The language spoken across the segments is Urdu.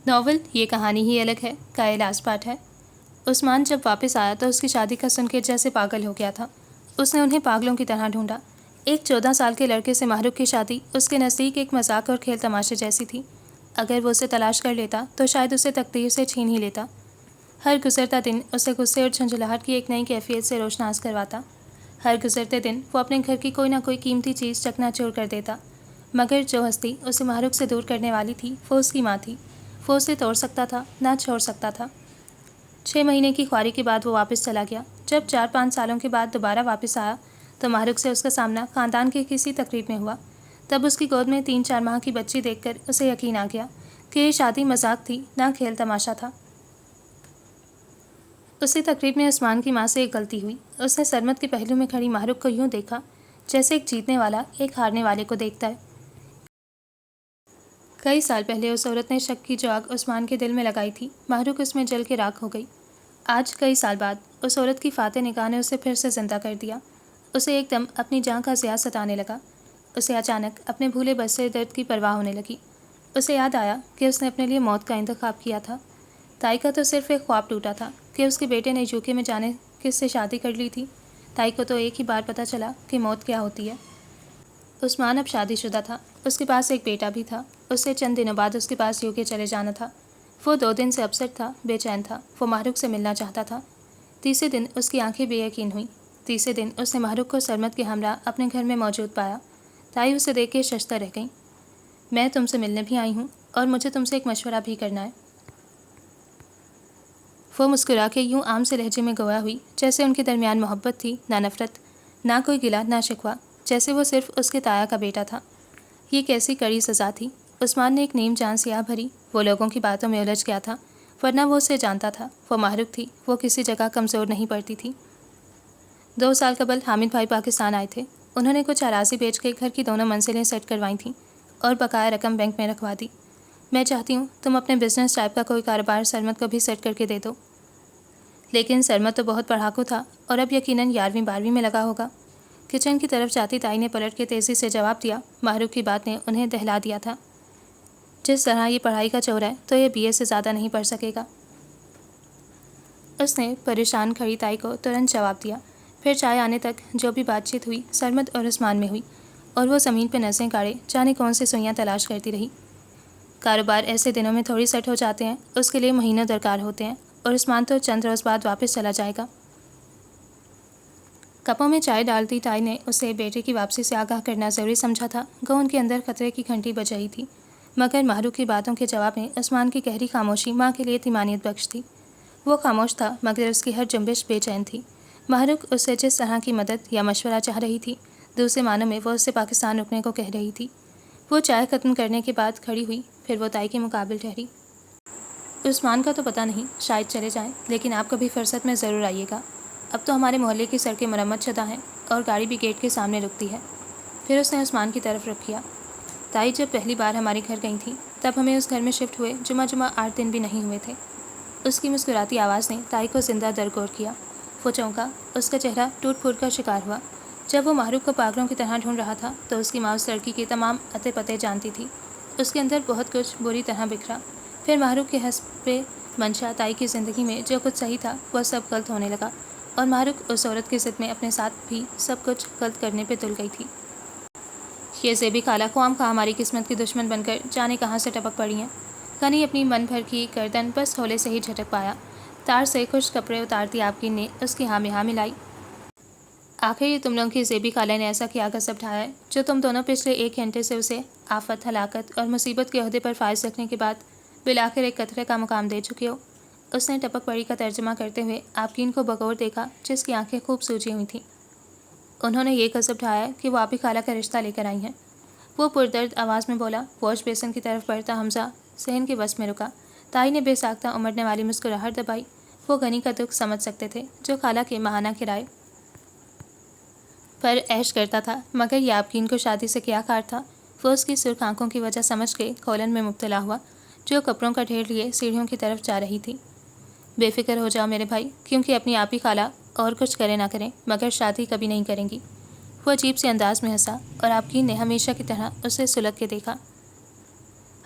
ناول یہ کہانی ہی الگ ہے کا یہ لاسٹ پارٹ ہے۔ عثمان جب واپس آیا تو اس کی شادی کا سن کے جیسے پاگل ہو گیا تھا۔ اس نے انہیں پاگلوں کی طرح ڈھونڈا۔ ایک 14 سال کے لڑکے سے ماہرخ کی شادی اس کے نزدیک ایک مذاق اور کھیل تماشے جیسی تھی۔ اگر وہ اسے تلاش کر لیتا تو شاید اسے تقدیر سے چھین ہی لیتا۔ ہر گزرتا دن اسے غصے اور جھنجھلاہٹ کی ایک نئی کیفیت سے روشناس کرواتا۔ ہر گزرتے دن وہ اپنے گھر کی کوئی نہ کوئی قیمتی چیز چکنا چور کر دیتا، مگر جو ہستی اسے ماہرخ سے دور کرنے والی تھی وہ اس کی ماں تھی۔ وہ اسے توڑ سکتا تھا، نہ چھوڑ سکتا تھا۔ 6 مہینے کی خواری کے بعد وہ واپس چلا گیا۔ جب 4-5 سالوں کے بعد دوبارہ واپس آیا تو ماہرخ سے اس کا سامنا خاندان کی کسی تقریب میں ہوا۔ تب اس کی گود میں 3-4 ماہ کی بچی دیکھ کر اسے یقین آ گیا کہ یہ شادی مذاق تھی، نہ کھیل تماشا تھا۔ اسی تقریب میں عثمان کی ماں سے ایک غلطی ہوئی۔ اس نے سرمد کے پہلو میں کھڑی ماہرخ کو یوں دیکھا جیسے ایک جیتنے والا ایک ہارنے والے کو دیکھتا ہے۔ کئی سال پہلے اس عورت نے شک کی جو آگ عثمان کے دل میں لگائی تھی، ماہرخ اس میں جل کے راکھ ہو گئی۔ آج کئی سال بعد اس عورت کی فاتح نگاہ نے اسے پھر سے زندہ کر دیا۔ اسے ایک دم اپنی جان کا ضیاء ستانے لگا۔ اسے اچانک اپنے بھولے بسے درد کی پرواہ ہونے لگی۔ اسے یاد آیا کہ اس نے اپنے لیے موت کا انتخاب کیا تھا۔ تائی کا تو صرف ایک خواب ٹوٹا تھا کہ اس کے بیٹے نے یوکے میں جانے کس سے شادی کر لی تھی۔ تائی کو تو ایک ہی بار پتہ چلا کہ موت کیا ہوتی ہے۔ عثمان اب شادی شدہ تھا، اس کے پاس ایک بیٹا بھی تھا۔ اس سے چند دنوں بعد اس کے پاس یوکے چلے جانا تھا۔ وہ 2 دن سے اپسٹ تھا، بے چین تھا۔ وہ ماہرخ سے ملنا چاہتا تھا۔ تیسرے دن اس کی آنکھیں بے یقین ہوئیں۔ تیسرے دن اس نے ماہرخ کو سرمد کے ہمراہ اپنے گھر میں موجود پایا۔ تائی اسے دیکھ کے ششدر رہ گئیں۔ میں تم سے ملنے بھی آئی ہوں اور مجھے تم سے ایک مشورہ بھی کرنا ہے۔ وہ مسکرا کے یوں عام سے لہجے میں گویا ہوئی جیسے ان کے درمیان محبت تھی، نہ نفرت، نہ کوئی گلہ نہ شکوہ، جیسے وہ صرف اس کے تایا کا بیٹا تھا۔ یہ کیسی کڑی سزا تھی۔ عثمان نے ایک نیم جان سیاہ بھری۔ وہ لوگوں کی باتوں میں الجھ گیا تھا، ورنہ وہ اسے جانتا تھا۔ وہ ماہرخ تھی، وہ کسی جگہ کمزور نہیں پڑتی تھی۔ 2 سال قبل حامد بھائی پاکستان آئے تھے۔ انہوں نے کچھ اراضی بیچ کے گھر کی دونوں منزلیں سیٹ کروائی تھیں اور بقایا رقم بینک میں رکھوا دی۔ میں چاہتی ہوں تم اپنے بزنس ٹائپ کا کوئی کاروبار سرمد کو بھی سیٹ کر کے دے دو۔ لیکن سرمد تو بہت پڑھاکو تھا اور اب یقیناً 11ویں 12ویں میں لگا ہوگا۔ کچن کی طرف جاتی تائی نے پلٹ کے تیزی سے جواب دیا۔ ماہرخ کی بات نے انہیں دہلا دیا تھا۔ جس طرح یہ پڑھائی کا چور ہے تو یہ BA سے زیادہ نہیں پڑھ سکے گا۔ اس نے پریشان کھڑی تائی کو ترنت جواب دیا۔ پھر چائے آنے تک جو بھی بات چیت ہوئی سرمد اور عثمان میں ہوئی، اور وہ زمین پہ نظریں گاڑے جانے کون سے سوئیاں تلاش کرتی رہی۔ کاروبار ایسے دنوں میں تھوڑی سیٹ ہو جاتے ہیں، اس کے لیے مہینوں درکار ہوتے ہیں، اور عثمان تو چند روز بعد واپس چلا جائے گا۔ کپوں میں چائے ڈالتی تائی نے اسے بیٹے کی واپسی سے آگاہ کرنا ضروری سمجھا تھا۔ گو ان کے اندر خطرے کی گھنٹی بج رہی تھی، مگر ماہرخ کی باتوں کے جواب میں عثمان کی گہری خاموشی ماں کے لیے اطمینانیت بخش تھی۔ وہ خاموش تھا مگر اس کی ہر جنبش بے چین تھی۔ ماہرخ اس سے جس طرح کی مدد یا مشورہ چاہ رہی تھی، دوسرے معنوں میں وہ اس سے پاکستان رکنے کو کہہ رہی تھی۔ وہ چائے ختم کرنے کے بعد کھڑی ہوئی، پھر وہ تائی کے مقابل ٹھہری۔ عثمان کا تو پتہ نہیں، شاید چلے جائیں، لیکن آپ کبھی فرصت میں ضرور آئیے گا۔ اب تو ہمارے محلے کی سڑکیں مرمت شدہ ہیں اور گاڑی بھی گیٹ کے سامنے رکتی ہے۔ پھر اس نے عثمان کی طرف رخ کیا۔ تائی جب پہلی بار ہمارے گھر گئی تھیں تب ہمیں اس گھر میں شفٹ ہوئے جمعہ 8 دن بھی نہیں ہوئے تھے۔ اس کی مسکراتی آواز نے تائی کو زندہ درگور کیا۔ وہ چونکا، اس کا چہرہ ٹوٹ پھوٹ کا شکار ہوا۔ جب وہ ماہرخ کو پاگلوں کی طرح ڈھونڈ رہا تھا تو اس کی ماں اس لڑکی کے تمام اتے پتے جانتی تھی۔ اس کے اندر بہت کچھ بری طرح بکھرا۔ پھر ماہرخ کے حسب منشا تائی کی زندگی میں جو کچھ صحیح تھا وہ سب غلط ہونے لگا، اور ماہرخ اس عورت کی ضد میں اپنے ساتھ بھی سب کچھ غلط کرنے پہ تل گئی تھی۔ یہ زیبی خالہ خواہ مخواہ ہماری قسمت کی دشمن بن کر جانے کہاں سے ٹپک پڑی ہیں۔ کنی اپنی من بھر کی گردن بس ہولے سے ہی جھٹک پایا۔ تار سے خشک کپڑے اتارتی آپکین نے اس کی ہاں میں ہاں ملائی۔ آخر یہ تم لوگوں کی زیبی خالہ نے ایسا کیا غضب ڈھایا ہے جو تم دونوں پچھلے 1 گھنٹے سے اسے آفت، ہلاکت اور مصیبت کے عہدے پر فائز رکھنے کے بعد بالآخر ایک قطرے کا مقام دے چکے ہو۔ اس نے ٹپک پڑی کا ترجمہ کرتے ہوئے آپکین کو بغور دیکھا جس کی آنکھیں خوب سوجی ہوئی تھیں۔ انہوں نے یہ غضب ڈھایا کہ وہ آپی خالہ کا رشتہ لے کر آئی ہیں۔ وہ پردرد آواز میں بولا۔ واش بیسن کی طرف بڑھتا حمزہ صحن کے بس میں رکا۔ تائی نے بے ساختہ امڑنے والی مسکراہٹ دبائی۔ وہ غنی کا دکھ سمجھ سکتے تھے جو خالہ کے ماہانہ کرائے پر عیش کرتا تھا، مگر یہ آپکین کو شادی سے کیا کار تھا؟ وہ اس کی سرخ آنکھوں کی وجہ سمجھ کے کھولن میں مبتلا ہوا جو کپڑوں کا ڈھیر لیے سیڑھیوں کی طرف جا رہی تھی۔ بے فکر ہو جاؤ میرے بھائی، کیونکہ اپنی آپی خالہ اور کچھ کرے نہ کریں مگر شادی کبھی نہیں کریں گی۔ وہ عجیب سے انداز میں ہنسا اور آپکین نے ہمیشہ کی طرح اسے سلگ کے دیکھا۔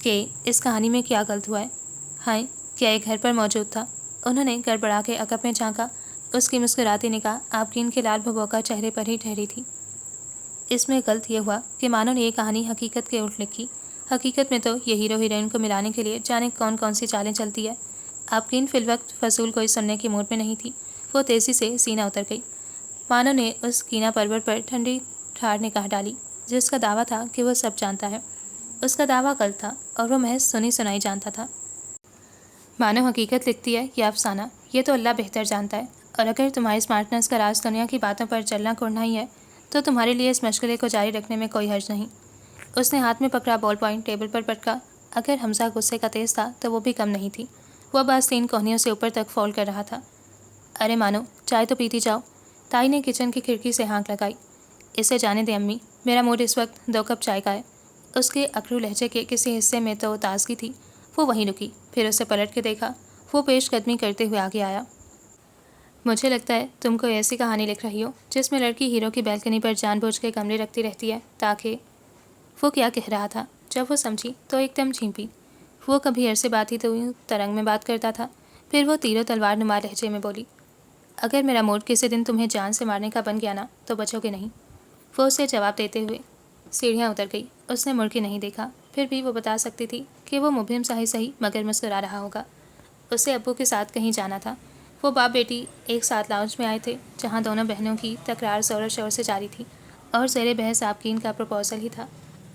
کہ اس کہانی میں کیا غلط ہوا ہے؟ ہائے، کیا یہ گھر پر موجود تھا؟ انہوں نے گڑبڑا کے عقب میں جھانکا۔ اس کی مسکراتی نگاہ آفرین کے لال بھگوکا چہرے پر ہی ٹھہری تھی۔ اس میں غلط یہ ہوا کہ مانو نے یہ کہانی حقیقت کے الٹ لکھی۔ حقیقت میں تو یہ ہیرو ہیروئن کو ملانے کے لیے جانے کون کون سی چالیں چلتی ہے۔ آفرین فی الوقت فضول کوئی سننے کے موڈ میں نہیں تھی۔ وہ تیزی سے سینہ اتر گئی۔ مانو نے اس کینہ پرور پر ٹھنڈی ٹھار نگاہ ڈالی، جس کا دعویٰ تھا کہ وہ سب جانتا ہے۔ اس کا دعویٰ غلط تھا اور وہ محض سنی سنائی جانتا تھا۔ مانو حقیقت لکھتی ہے یا افسانہ، یہ تو اللہ بہتر جانتا ہے، اور اگر تمہاری اسمارٹنس کا راز دنیا کی باتوں پر چلنا کوڑنا ہی ہے تو تمہارے لیے اس مشغلے کو جاری رکھنے میں کوئی حرج نہیں۔ اس نے ہاتھ میں پکڑا بال پوائنٹ ٹیبل پر پٹکا۔ اگر حمزہ غصے کا تیز تھا تو وہ بھی کم نہیں تھی۔ وہ بعض 3 کوہنیوں سے اوپر تک فال کر رہا تھا۔ ارے مانو، چائے تو پیتی جاؤ۔ تائی نے کچن کی کھڑکی سے ہانک لگائی۔ اسے جانے دیں امی، میرا موڈ اس وقت 2 کپ چائے کا ہے۔ اس کے اکڑو لہجے کے کسی حصے میں تو تازگی تھی۔ وہ وہیں رکی، پھر اسے پلٹ کے دیکھا۔ وہ پیش قدمی کرتے ہوئے آگے آیا۔ مجھے لگتا ہے تم کوئی ایسی کہانی لکھ رہی ہو جس میں لڑکی ہیرو کی بیلکنی پر جان بوجھ کے گملے رکھتی رہتی ہے تاکہ… وہ کیا کہہ رہا تھا؟ جب وہ سمجھی تو ایک دم جھینپی۔ وہ کبھی عرصے بات ہی تو ترنگ میں بات کرتا تھا۔ پھر وہ تیر و تلوار نما لہجے میں بولی، اگر میرا موڈ کسی دن تمہیں جان سے مارنے کا بن گیا نا تو بچو گے نہیں۔ وہ اسے جواب دیتے ہوئے سیڑھیاں اتر گئی۔ اس نے مڑ کے نہیں دیکھا، پھر بھی وہ بتا سکتی تھی کہ وہ مبہم سا ہی صحیح مگر مسکرا رہا ہوگا۔ اسے ابو کے ساتھ کہیں جانا تھا۔ وہ باپ بیٹی ایک ساتھ لاؤنج میں آئے تھے، جہاں دونوں بہنوں کی تکرار زور و شور سے جاری تھی، اور زیر بحث آفرین کا پروپوزل ہی تھا۔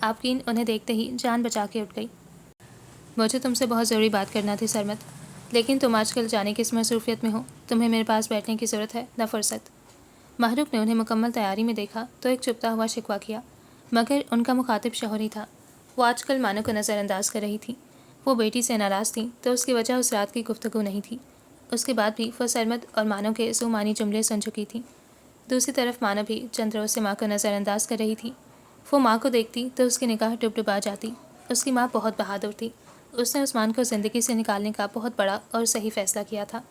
آفرین انہیں دیکھتے ہی جان بچا کے اٹھ گئی۔ مجھے تم سے بہت ضروری بات کرنا تھی سرمد، لیکن تم آج کل جانے کس مصروفیت میں ہو؟ تمہیں میرے پاس بیٹھنے کی ضرورت ہے نہ فرصت۔ محروق نے انہیں مکمل تیاری میں دیکھا تو ایک چپتا ہوا شکوہ کیا، مگر ان کا مخاطب شوہر ہی تھا۔ وہ آج کل مانو کو نظر انداز کر رہی تھی۔ وہ بیٹی سے ناراض تھیں تو اس کی وجہ اس رات کی گفتگو نہیں تھی۔ اس کے بعد بھی وہ سرمد اور مانو کے سو معنی جملے سن چکی تھی۔ دوسری طرف مانو بھی چند روز سے ماں کو نظر انداز کر رہی تھی۔ وہ ماں کو دیکھتی تو اس کی نگاہ ڈبڈبا جاتی۔ اس کی ماں بہت بہادر تھی۔ اس نے عثمان کو زندگی سے نکالنے کا بہت بڑا اور صحیح فیصلہ کیا تھا،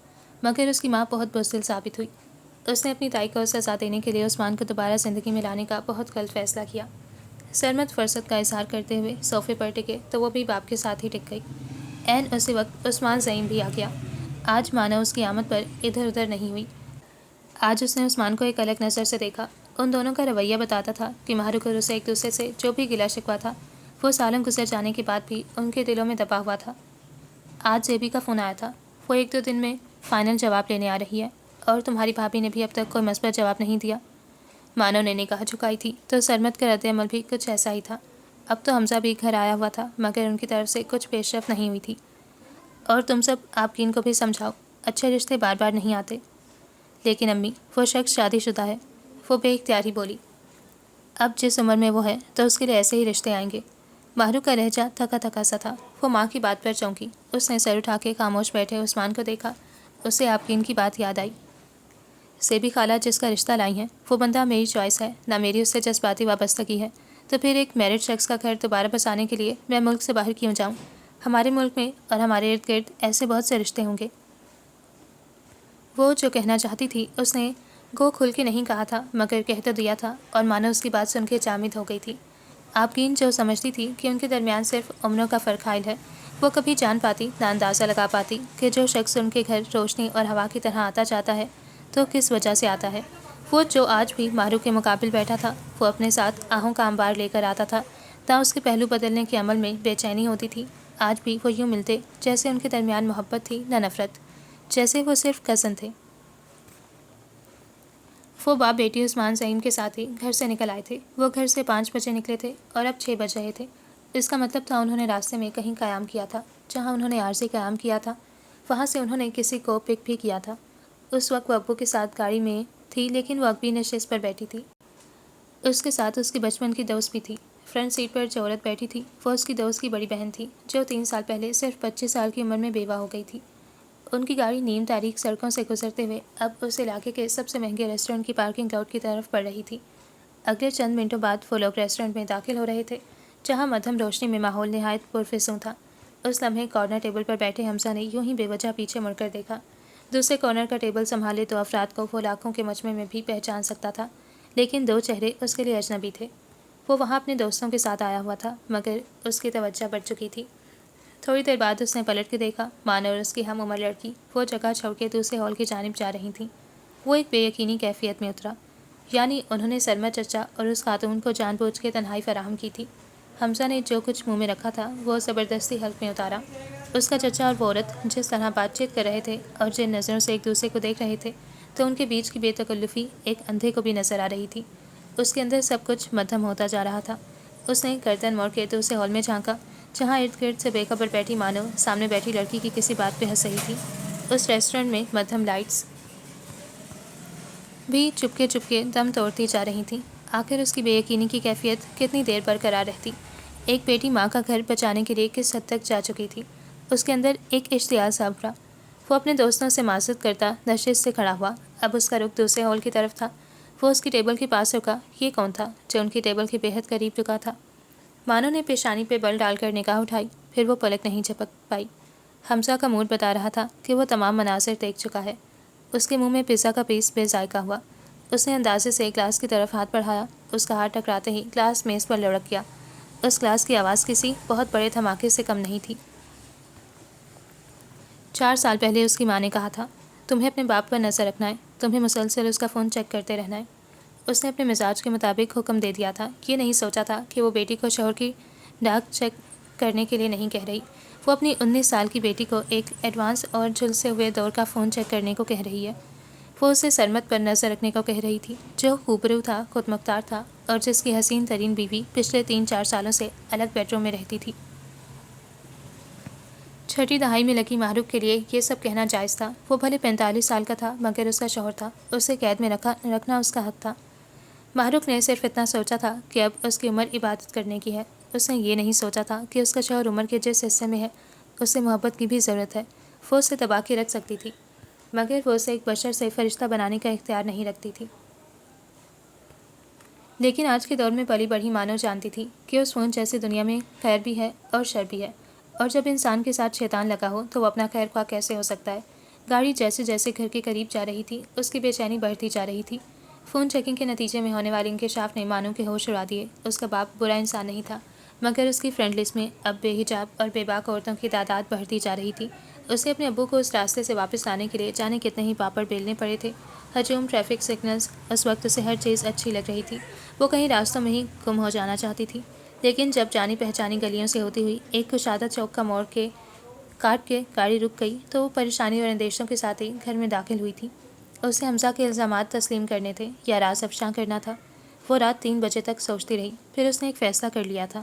مگر اس کی ماں بہت بزدل ثابت ہوئی۔ اس نے اپنی تائی کو سزا دینے کے لیے عثمان کو دوبارہ زندگی میں لانے کا بہت غلط فیصلہ کیا۔ سرمد فرصت کا اظہار کرتے ہوئے صوفے پر ٹکے تو وہ بھی باپ کے ساتھ ہی ٹک گئی۔ عین اسی وقت عثمان زعیم بھی آ گیا۔ آج مانو اس کی آمد پر ادھر ادھر نہیں ہوئی۔ آج اس نے عثمان کو ایک الگ نظر سے دیکھا۔ ان دونوں کا رویہ بتاتا تھا کہ محروق اور اسے ایک دوسرے سے جو بھی گلا شکوہ تھا وہ سالوں گزر جانے کے بعد بھی ان کے دلوں میں دبا ہوا تھا۔ آج زیبی کا فون آیا تھا، وہ 1-2 دن میں فائنل جواب لینے آ رہی ہے، اور تمہاری بھابھی نے بھی اب تک کوئی مثبت جواب نہیں دیا۔ مانو نے نگاہ جھکائی تھی تو سرمد کا رد عمل بھی کچھ ایسا ہی تھا۔ اب تو حمزہ بھی گھر آیا ہوا تھا، مگر ان کی طرف سے کچھ پیش رفت نہیں ہوئی تھی۔ اور تم سب آفرین کو بھی سمجھاؤ، اچھے رشتے بار بار نہیں آتے۔ لیکن امی، وہ شخص شادی شدہ ہے، وہ بے اختیار ہی بولی۔ اب جس عمر میں وہ ہے تو اس کے لیے ایسے ہی رشتے آئیں گے۔ محروق کا لہجہ تھکا تھکا سا تھا۔ وہ ماں کی بات پر چونکی۔ اس نے سر اٹھا کے خاموش بیٹھے عثمان کو دیکھا۔ اسے آفرین کی بات یاد آئی۔ زیبی خالہ جس کا رشتہ لائی ہیں وہ بندہ میری چوائس ہے، نہ میری اس سے جذباتی وابستگی ہے، تو پھر ایک میرڈ شخص کا گھر دوبارہ بسانے کے لیے میں ملک سے باہر کیوں جاؤں؟ ہمارے ملک میں اور ہمارے ارد گرد ایسے بہت سے رشتے ہوں گے۔ وہ جو کہنا چاہتی تھی اس نے گو کھل کے نہیں کہا تھا، مگر کہہ تو دیا تھا، اور مانو اس کی بات سن کے جامد ہو گئی تھی۔ آفرین جو سمجھتی تھی کہ ان کے درمیان صرف عمروں کا فرق حائل ہے، وہ کبھی جان پاتی نہ اندازہ لگا پاتی کہ جو شخص ان کے گھر روشنی اور ہوا کی طرح آتا جاتا ہے تو کس وجہ سے آتا ہے۔ وہ جو آج بھی محروق کے مقابل بیٹھا تھا، وہ اپنے ساتھ آہوں کا انبار لے کر آتا تھا، تا اس کے پہلو بدلنے کے عمل میں بے چینی ہوتی تھی۔ آج بھی وہ یوں ملتے جیسے ان کے درمیان محبت تھی نہ نفرت، جیسے وہ صرف کزن تھے۔ وہ باپ بیٹی عثمان زعیم کے ساتھ ہی گھر سے نکل آئے تھے۔ وہ گھر سے 5 بجے نکلے تھے اور اب 6 بج رہے تھے۔ اس کا مطلب تھا انہوں نے راستے میں کہیں قیام کیا تھا۔ جہاں انہوں نے عارضی قیام کیا تھا وہاں سے انہوں نے کسی کو پک بھی کیا تھا۔ اس وقت وہ ابو کے ساتھ گاڑی میں تھی، لیکن وہ اگبی نشست پر بیٹھی تھی۔ اس کے ساتھ اس کی بچپن کی دوست بھی تھی۔ فرنٹ سیٹ پر جو عورت بیٹھی تھی وہ اس کی دوست کی بڑی بہن تھی، جو 3 سال پہلے صرف 25 سال کی عمر میں بیوہ ہو گئی تھی۔ ان کی گاڑی نیم تاریک سڑکوں سے گزرتے ہوئے اب اس علاقے کے سب سے مہنگے ریسٹورنٹ کی پارکنگ لاٹ کی طرف بڑھ رہی تھی۔ اگلے چند منٹوں بعد وہ لوگ ریسٹورنٹ میں داخل ہو رہے تھے، جہاں مدھم روشنی میں ماحول نہایت پرفسوں تھا۔ اس لمحے کارنر ٹیبل پر بیٹھے حمزہ نے یوں ہی بے وجہ پیچھے مڑ کر دیکھا۔ دوسرے کارنر کا ٹیبل سنبھالے 2 افراد کو وہ لاکھوں کے مجمع میں بھی پہچان سکتا تھا، لیکن 2 چہرے اس کے لیے اجنبی تھے۔ وہ وہاں اپنے دوستوں کے ساتھ آیا ہوا تھا، مگر اس کی توجہ بڑھ چکی تھی۔ تھوڑی دیر بعد اس نے پلٹ کے دیکھا، مانو اور اس کی ہم عمر لڑکی وہ جگہ چھوڑ کے دوسرے ہال کی جانب جا رہی تھیں۔ وہ ایک بے یقینی کیفیت میں اترا، یعنی انہوں نے سرمد چچا اور اس خاتون کو جان بوجھ کے تنہائی فراہم کی تھی۔ حمزہ نے جو کچھ منہ میں رکھا تھا وہ زبردستی حلق میں اتارا۔ اس کا چچا اور وہ عورت جس طرح بات چیت کر رہے تھے اور جن نظروں سے ایک دوسرے کو دیکھ رہے تھے، تو ان کے بیچ کی بے تکلفی ایک اندھے کو بھی نظر آ رہی تھی۔ اس کے اندر سب کچھ مدھم ہوتا جا رہا تھا۔ اس نے گردن موڑ کے دوسرے ہال میں جھانکا، جہاں ارد گرد سے بے خبر بیٹھی مانو سامنے بیٹھی لڑکی کی کسی بات پہ ہنس رہی تھی۔ اس ریسٹورینٹ میں مدھم لائٹس بھی چپکے دم توڑتی جا رہی تھیں۔ آخر اس کی بے یقینی کی کیفیت کتنی دیر برقرار رہتی؟ ایک بیٹی ماں کا گھر بچانے کے لیے کس حد تک جا چکی تھی؟ اس کے اندر ایک اشتعال سا ابھرا۔ وہ اپنے دوستوں سے معذرت کرتا نشست سے کھڑا ہوا۔ اب اس کا رخ دوسرے ہال کی طرف تھا۔ وہ اس کی ٹیبل کے پاس رکا۔ یہ کون تھا جو ان کی ٹیبل کے بے حد قریب رکا تھا؟ مانو نے پیشانی پہ بل ڈال کر نگاہ اٹھائی، پھر وہ پلک نہیں جھپک پائی۔ حمزہ کا موڈ بتا رہا تھا کہ وہ تمام مناظر دیکھ چکا ہے۔ اس کے منہ میں پیزا کا پیس بے ذائقہ ہوا۔ اس نے اندازے سے گلاس کی طرف ہاتھ بڑھایا۔ اس کا ہاتھ ٹکراتے ہی گلاس میز پر لڑک گیا۔ اس گلاس کی آواز کسی بہت بڑے دھماکے سے کم نہیں تھی۔ 4 سال پہلے اس کی ماں نے کہا تھا، تمہیں اپنے باپ پر نظر رکھنا ہے، تمہیں مسلسل اس کا فون چیک کرتے رہنا ہے۔ اس نے اپنے مزاج کے مطابق حکم دے دیا تھا۔ یہ نہیں سوچا تھا کہ وہ بیٹی کو شوہر کی ڈاک چیک کرنے کے لیے نہیں کہہ رہی، وہ اپنی 19 سال کی بیٹی کو ایک ایڈوانس اور جھلسے ہوئے دور کا فون چیک کرنے کو کہہ رہی ہے۔ وہ اسے سرمد پر نظر رکھنے کو کہہ رہی تھی، جو خوبرو تھا، خود مختار تھا، اور جس کی حسین ترین بیوی پچھلے 3-4 سالوں سے الگ بیڈ روم میں رہتی تھی۔ چھٹی دہائی میں لگی محروق کے لیے یہ سب کہنا جائز تھا۔ وہ بھلے 45 سال کا تھا، مگر اس کا شوہر تھا، اسے قید میں رکھنا اس کا حق تھا۔ محروق نے صرف اتنا سوچا تھا کہ اب اس کی عمر عبادت کرنے کی ہے۔ اس نے یہ نہیں سوچا تھا کہ اس کا شوہر عمر کے جس حصے میں ہے، اسے محبت کی بھی ضرورت ہے۔ وہ اسے دبا کے رکھ سکتی تھی، مگر وہ اسے ایک بشر سے فرشتہ بنانے کا اختیار نہیں رکھتی تھی۔ لیکن آج کے دور میں پلی بڑھی مانو جانتی تھی کہ اس فون جیسی دنیا میں خیر بھی ہے اور شر بھی ہے، اور جب انسان کے ساتھ شیطان لگا ہو تو وہ اپنا خیر خواہ کیسے ہو سکتا ہے؟ گاڑی جیسے جیسے گھر کے قریب جا رہی تھی، اس کی بے چینی بڑھتی جا رہی تھی۔ فون چیکنگ کے نتیجے میں ہونے والے انکشاف نے مانو کے ہوش اڑا دیے۔ اس کا باپ برا انسان نہیں تھا، مگر اس کی فرینڈ لسٹ میں اب بے حجاب اور بے باک عورتوں کی تعداد بڑھتی جا رہی تھی۔ اسے اپنے ابو کو اس راستے سے واپس لانے کے لیے جانے کتنے ہی پاپڑ بیلنے پڑے تھے۔ ہجوم، ٹریفک سگنلز، اس وقت اسے ہر چیز اچھی لگ رہی تھی۔ وہ کہیں راستوں میں ہی گم ہو جانا چاہتی تھی، لیکن جب جانی پہچانی گلیوں سے ہوتی ہوئی ایک کشادہ چوک کا موڑ کے کاٹ کے گاڑی رک گئی تو وہ پریشانی اور اندیشوں کے ساتھ ہی گھر میں داخل ہوئی تھی۔ اسے حمزہ کے الزامات تسلیم کرنے تھے یا راز افشاں کرنا تھا۔ وہ رات 3 بجے تک سوچتی رہی، پھر اس نے ایک فیصلہ کر لیا تھا۔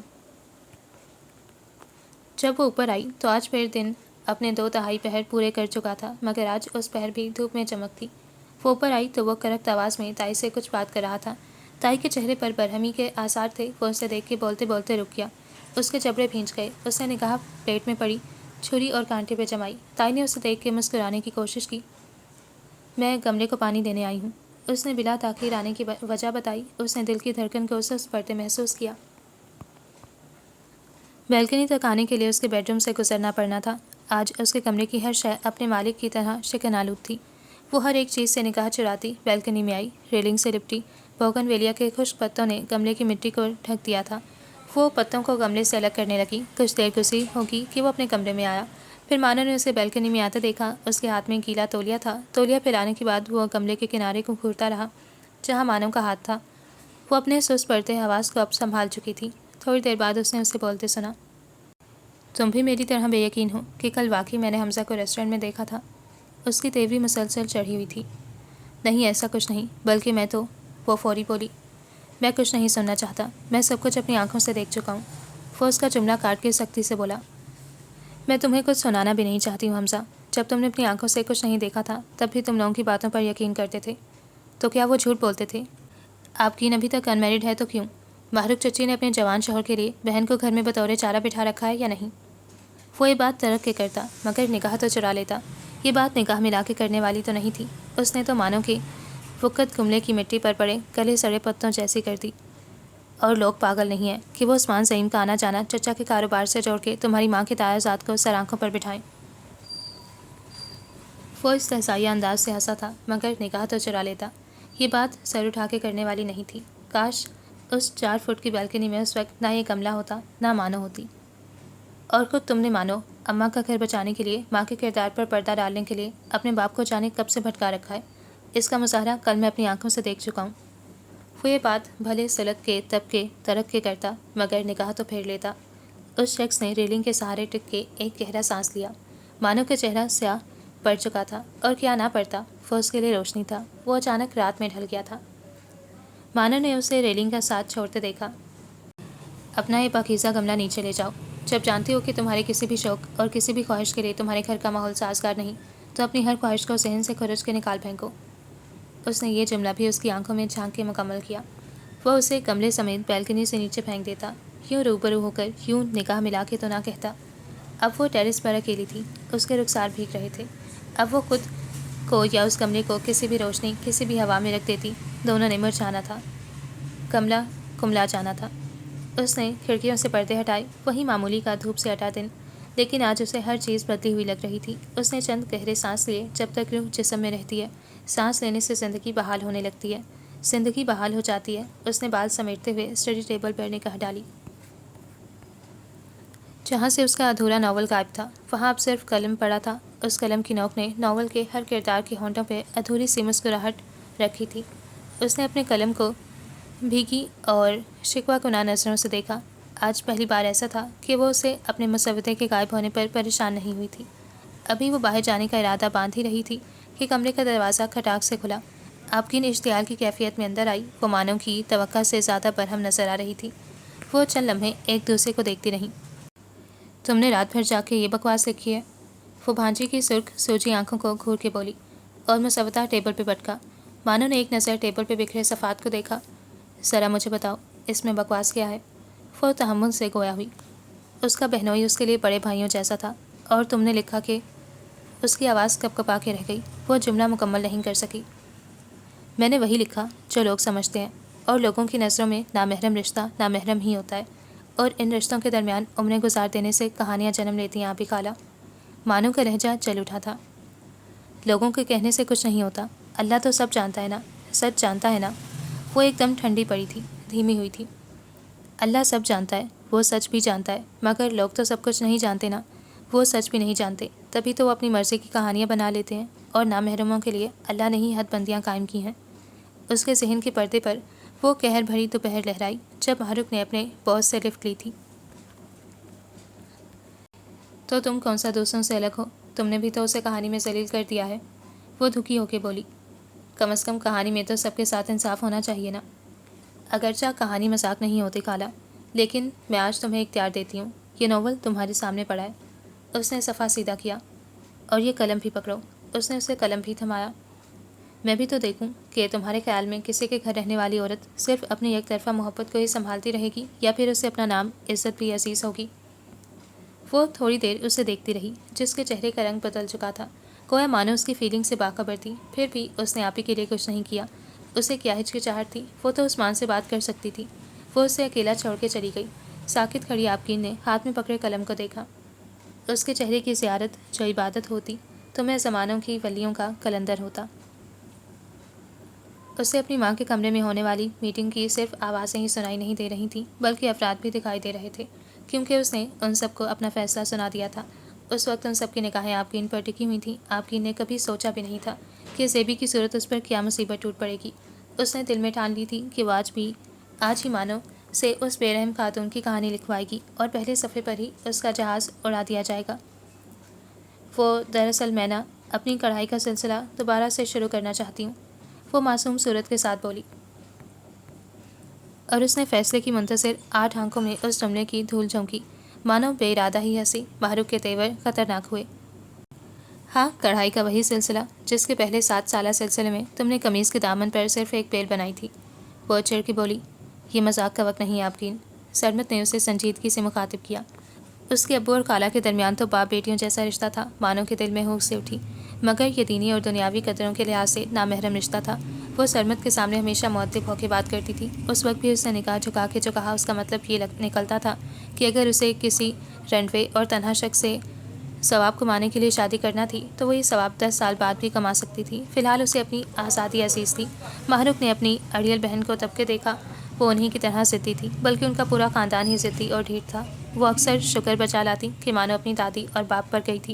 جب وہ اوپر آئی تو آج پھر دن اپنے 2 پہر پورے کر چکا تھا، مگر آج اس پہر بھی دھوپ میں چمک تھی۔ وہ اوپر آئی تو وہ کرخت آواز میں تائی سے کچھ بات کر رہا تھا۔ تائی کے چہرے پر برہمی کے آثار تھے۔ وہ اسے دیکھ کے بولتے بولتے رک گیا۔ اس کے جبڑے بھینچ گئے۔ اس نے نگاہ پلیٹ میں پڑی، چھری اور کانٹے پہ جمائی۔ تائی نے اسے دیکھ کے مسکرانے کی کوشش کی۔ میں گملے کو پانی دینے آئی ہوں، اس نے بلا تاخیر آنے کی وجہ بتائی۔ اس نے دل کی دھڑکن کو سست پڑتے محسوس کیا۔ بیلکنی تک آنے کے لیے اس کے بیڈ روم سے گزرنا پڑنا تھا۔ آج اس کے کمرے کی ہر شے اپنے مالک کی طرح شکن آلود تھی۔ وہ ہر ایک چیز سے نگاہ چراتی بیلکنی میں آئی۔ ریلنگ سے لپٹی بوگن ویلیا کے خشک پتوں نے گملے کی مٹی کو ڈھک دیا تھا۔ وہ پتوں کو گملے سے الگ کرنے لگی۔ کچھ دیر گزری ہوگی کہ وہ اپنے کمرے میں آیا۔ پھر مانو نے اسے بیلکنی میں آتے دیکھا۔ اس کے ہاتھ میں گیلا تولیہ تھا۔ تولیہ پھیلانے کے بعد وہ گملے کے کنارے کو گھورتا رہا جہاں مانو کا ہاتھ تھا۔ وہ اپنے سست پڑتے حواس کو اب سنبھال چکی تھی۔ تھوڑی دیر بعد اس نے اسے بولتے سنا، تم بھی میری طرح بے یقین ہو کہ کل واقعی میں نے حمزہ کو ریسٹورینٹ میں دیکھا تھا؟ اس کی تیوری مسلسل چڑھی ہوئی تھی۔ نہیں، ایسا کچھ نہیں، بلکہ میں تو… وہ فوری بولی، میں کچھ نہیں سننا چاہتا، میں سب کچھ اپنی آنکھوں سے دیکھ چکا ہوں۔ وہ اس کا جملہ کاٹ کے سختی سے بولا، میں تمہیں کچھ سنانا بھی نہیں چاہتی ہوں حمزہ۔ جب تم نے اپنی آنکھوں سے کچھ نہیں دیکھا تھا تب بھی تم لوگوں کی باتوں پر یقین کرتے تھے، تو کیا وہ جھوٹ بولتے تھے؟ آپ کی ابھی تک انمیرڈ ہے تو کیوں؟ محروق چچی نے اپنے جوان شوہر کے لیے بہن کو گھر میں بطور چارہ بٹھا رکھا ہے یا نہیں؟ وہ یہ بات ترک کے کرتا، مگر نگاہ تو چرا لیتا۔ یہ بات نگاہ ملا کے کرنے والی تو نہیں تھی۔ اس نے تو مانو کہ وقت گملے کی مٹی پر پڑے گلے سڑے پتوں جیسی کر دی۔ اور لوگ پاگل نہیں ہیں کہ وہ عثمان زعیم کا آنا جانا چچا کے کاروبار سے جوڑ کے تمہاری ماں کے تایازات کو سر آنکھوں پر بٹھائیں۔ وہ استحصائیہ انداز سے ہنسا تھا، مگر نگاہ تو چرا لیتا۔ یہ بات سر اٹھا کے کرنے والی نہیں تھی۔ کاش اس 4 فٹ کی بیلکنی میں اس وقت نہ یہ گملہ ہوتا، نہ مانو ہوتی۔ اور خود تم نے مانو اماں کا گھر بچانے کے لیے ماں کے کردار پر پردہ ڈالنے کے لیے اپنے باپ کو جانے کب سے بھٹکا رکھا ہے۔ اس کا مظاہرہ کل میں اپنی آنکھوں سے دیکھ چکا ہوں۔ وہ یہ بات بھلے سلک کے طبقے ترک کے کرتا مگر نگاہ تو پھیر لیتا۔ اس شخص نے ریلنگ کے سہارے ٹک کے ایک گہرا سانس لیا۔ مانو کا چہرہ سیاہ پڑ چکا تھا، اور کیا نہ پڑتا، وہ اس کے لیے روشنی تھا۔ وہ اچانک رات میں ڈھل گیا تھا۔ مانو نے اسے ریلنگ کا ساتھ چھوڑتے دیکھا۔ اپنا یہ پاکیزہ گملہ نیچے لے جاؤ۔ جب جانتی ہو کہ تمہارے کسی بھی شوق اور کسی بھی خواہش کے لیے تمہارے گھر کا ماحول سازگار نہیں، تو اپنی ہر خواہش کو ذہن سے کھرچ کے نکال پھینکو۔ اس نے یہ جملہ بھی اس کی آنکھوں میں جھانک کے مکمل کیا۔ وہ اسے گملے سمیت بیلکنی سے نیچے پھینک دیتا، یوں روبرو ہو کر، یوں نگاہ ملا کے تو نہ کہتا۔ اب وہ ٹیرس پر اکیلی تھی، اس کے رخسار بھیگ رہے تھے۔ اب وہ خود کو یا اس گملے کو کسی بھی روشنی، کسی بھی ہوا میں رکھ دیتی، دونوں نے مرجھانا تھا، گملہ کملا جانا تھا۔ اس نے کھڑکیوں سے پردے ہٹائے، وہی معمولی کا دھوپ سے ہٹا دن، لیکن آج اسے ہر چیز بدلی ہوئی لگ رہی تھی۔ اس نے چند گہرے سانس لیے۔ جب تک روح جسم میں رہتی ہے، سانس لینے سے زندگی بحال ہونے لگتی ہے، زندگی بحال ہو جاتی ہے۔ اس نے بال سمیٹتے ہوئے اسٹڈی ٹیبل پر نگاہ ڈالی۔ جہاں سے اس کا ادھورا ناول غائب تھا، وہاں اب صرف قلم پڑا تھا۔ اس قلم کی نوک نے ناول کے ہر کردار کے ہونٹوں پہ ادھوری سی مسکراہٹ رکھی تھی۔ اس نے اپنے قلم کو بھیگی اور شکوہ کناں نظروں سے دیکھا۔ آج پہلی بار ایسا تھا کہ وہ اسے اپنے مسودے کے غائب ہونے پر پریشان نہیں ہوئی تھی۔ ابھی وہ باہر جانے کا ارادہ باندھ ہی رہی تھی کہ کمرے کا دروازہ کھٹاک سے کھلا۔ آپکین اشتعال کی کیفیت میں اندر آئی۔ وہ مانو کی توقع سے زیادہ برہم نظر آ رہی تھی۔ وہ چند لمحے ایک دوسرے کو دیکھتی رہیں۔ تم نے رات بھر جا کے یہ بکواس لکھی ہے؟ وہ بھانجی کی سرخ سوجی آنکھوں کو گھور کے بولی، اور مسودہ ٹیبل پہ پٹکا۔ مانو نے ایک نظر ٹیبل پہ بکھرے صفحات کو دیکھا۔ ذرا مجھے بتاؤ، اس میں بکواس کیا ہے؟ وہ تحمل سے گویا ہوئی۔ اس کا بہنوئی اس کے لیے بڑے بھائیوں جیسا تھا، اور تم نے لکھا کہ… اس کی آواز کپ کپا کے رہ گئی۔ وہ جملہ مکمل نہیں کر سکی۔ میں نے وہی لکھا جو لوگ سمجھتے ہیں، اور لوگوں کی نظروں میں نامحرم رشتہ نامحرم ہی ہوتا ہے، اور ان رشتوں کے درمیان عمریں گزار دینے سے کہانیاں جنم لیتی ہیں آبی خالہ۔ مانو کا لہجہ چل اٹھا تھا۔ لوگوں کے کہنے سے کچھ نہیں ہوتا، اللہ تو سب جانتا ہے نا، سچ جانتا ہے نا۔ وہ ایک دم ٹھنڈی پڑی تھی، دھیمی ہوئی تھی۔ اللہ سب جانتا ہے، وہ سچ بھی جانتا ہے، مگر لوگ تو سب کچھ نہیں جانتے نا، وہ سچ بھی نہیں جانتے، تبھی تو وہ اپنی مرضی کی کہانیاں بنا لیتے ہیں، اور نامحرموں کے لیے اللہ نے ہی حد بندیاں قائم کی ہیں۔ اس کے ذہن کے پردے پر وہ قہر بھری دوپہر لہرائی جب ماہرخ نے اپنے باس سے لفٹ لی تھی۔ تو تم کون سا دوستوں سے الگ ہو؟ تم نے بھی تو اسے کہانی میں ذلیل کر دیا ہے۔ وہ دھکی ہو کے بولی، کم از کم کہانی میں تو سب کے ساتھ انصاف ہونا چاہیے نا۔ اگرچہ کہانی مذاق نہیں ہوتی خالہ، لیکن میں آج تمہیں اختیار دیتی ہوں، یہ ناول تمہارے سامنے پڑا ہے۔ اس نے صفحہ سیدھا کیا، اور یہ قلم بھی پکڑو۔ اس نے اسے قلم بھی تھمایا۔ میں بھی تو دیکھوں کہ تمہارے خیال میں کسی کے گھر رہنے والی عورت صرف اپنی یک طرفہ محبت کو ہی سنبھالتی رہے گی، یا پھر اسے اپنا نام عزت بھی عزیز ہوگی۔ وہ تھوڑی دیر اسے دیکھتی رہی، جس کے چہرے کا رنگ بدل چکا تھا، گویا مانو اس کی فیلنگ سے باخبر تھی۔ پھر بھی اس نے آپ ہی کے لیے کچھ نہیں کیا۔ اسے کیا ہچکچاہٹ تھی؟ وہ تو عثمان سے بات کر سکتی تھی۔ وہ اسے اکیلا چھوڑ کے چلی گئی۔ ساکت کھڑی آپکین نے ہاتھ میں پکڑے قلم کو دیکھا۔ اس کے چہرے کی زیارت جو عبادت ہوتی، تو میں زمانوں کی ولیوں کا قلندر ہوتا۔ اسے اپنی ماں کے کمرے میں ہونے والی میٹنگ کی صرف آوازیں ہی سنائی نہیں دے رہی تھیں، بلکہ افراد بھی دکھائی دے رہے تھے، کیونکہ اس نے ان سب کو اپنا فیصلہ سنا دیا تھا۔ اس وقت ان سب کی نگاہیں آپکین پر ٹکی ہوئی تھیں۔ آپکین نے کبھی سوچا بھی نہیں تھا کہ زیبی کی صورت اس پر کیا مصیبت ٹوٹ پڑے گی۔ اس نے دل میں ٹھان لی تھی کہ وہ آج ہی مانو سے اس بے رحم خاتون کی کہانی لکھوائے گی، اور پہلے صفحے پر ہی اس کا جہاز اڑا دیا جائے گا۔ وہ دراصل میں نا اپنی کڑھائی کا سلسلہ دوبارہ سے شروع کرنا چاہتی ہوں، وہ معصوم صورت کے ساتھ بولی، اور اس نے فیصلے کی منتظر 8 آنکھوں میں اس جملے کی دھول جھونکی۔ مانو بے ارادہ ہی ہنسی۔ ماہرخ کے تیور خطرناک ہوئے۔ ہاں، کڑھائی کا وہی سلسلہ جس کے پہلے 7 سالہ سلسلے میں تم نے قمیض کے دامن پر صرف ایک بیل بنائی تھی۔ وہ چڑھ کے بولی، یہ مذاق کا وقت نہیں آپکین۔ سرمت نے اسے سنجیدگی سے مخاطب کیا۔ اس کے ابو اور خالہ کے درمیان تو باپ بیٹیوں جیسا رشتہ تھا۔ مانو کے دل میں ہوش سے اٹھی، مگر یہ دینی اور دنیاوی قدروں کے لحاظ سے نامحرم رشتہ تھا۔ وہ سرمت کے سامنے ہمیشہ مؤدب ہو کے بات کرتی تھی۔ اس وقت بھی اس نے نگاہ جھکا کے جو کہا، اس کا مطلب یہ نکلتا تھا کہ اگر اسے کسی رنڈوے اور تنہا شخص سے ثواب کمانے کے لیے شادی کرنا تھی، تو وہ یہ ثواب 10 سال بعد بھی کما سکتی تھی۔ فی الحال اسے اپنی آزادی عزیز تھی۔ ماہرخ نے اپنی اڑیل بہن کو تب کے دیکھا، وہ انہی کی طرح ضدی تھی، بلکہ ان کا پورا خاندان ہی ضدی اور ڈھیٹ تھا۔ وہ اکثر شکر بچا لاتی کہ مانو اپنی دادی اور باپ پر گئی تھی۔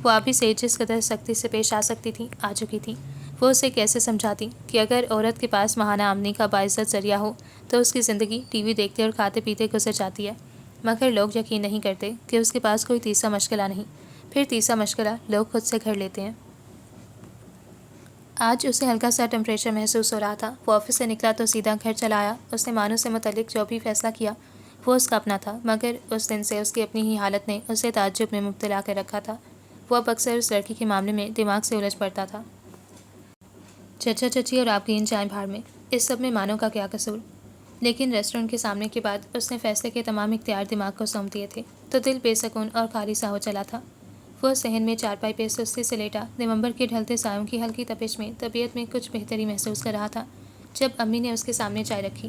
وہ ابھی سے جس قدر سختی سے پیش آ سکتی تھی آ چکی تھی۔ وہ اسے کیسے سمجھاتی کہ اگر عورت کے پاس ماہانہ آمدنی کا باعزت ذریعہ ہو تو اس کی زندگی ٹی وی دیکھتے اور کھاتے پیتے گزر جاتی ہے، مگر لوگ یقین نہیں کرتے کہ اس کے پاس کوئی تیسرا مشغلہ نہیں، پھر تیسرا مشغلہ لوگ خود سے گھڑ لیتے ہیں۔ آج اسے ہلکا سا ٹمپریچر محسوس ہو رہا تھا۔ وہ آفس سے نکلا تو سیدھا گھر چلا آیا۔ اس نے مانو سے متعلق جو بھی فیصلہ کیا وہ اس کا اپنا تھا، مگر اس دن سے اس کی اپنی ہی حالت نے اسے تعجب میں مبتلا کر رکھا تھا۔ وہ اب اکثر اس لڑکی کے معاملے میں دماغ سے الجھ پڑتا تھا۔ چچا چچی اور آپ کی چائیں بھاڑ میں، اس سب میں مانو کا کیا قصور؟ لیکن ریسٹورنٹ کے سامنے کے بعد اس نے فیصلے کے تمام اختیار دماغ کو سونپ دیے تھے تو دل بے سکون اور خالی سا ہو چلا تھا۔ وہ صحن میں چارپائی پہ سستی سے لیٹا نومبر کے ڈھلتے سایوں کی ہلکی تپش میں طبیعت میں کچھ بہتری محسوس کر رہا تھا جب امی نے اس کے سامنے چائے رکھی۔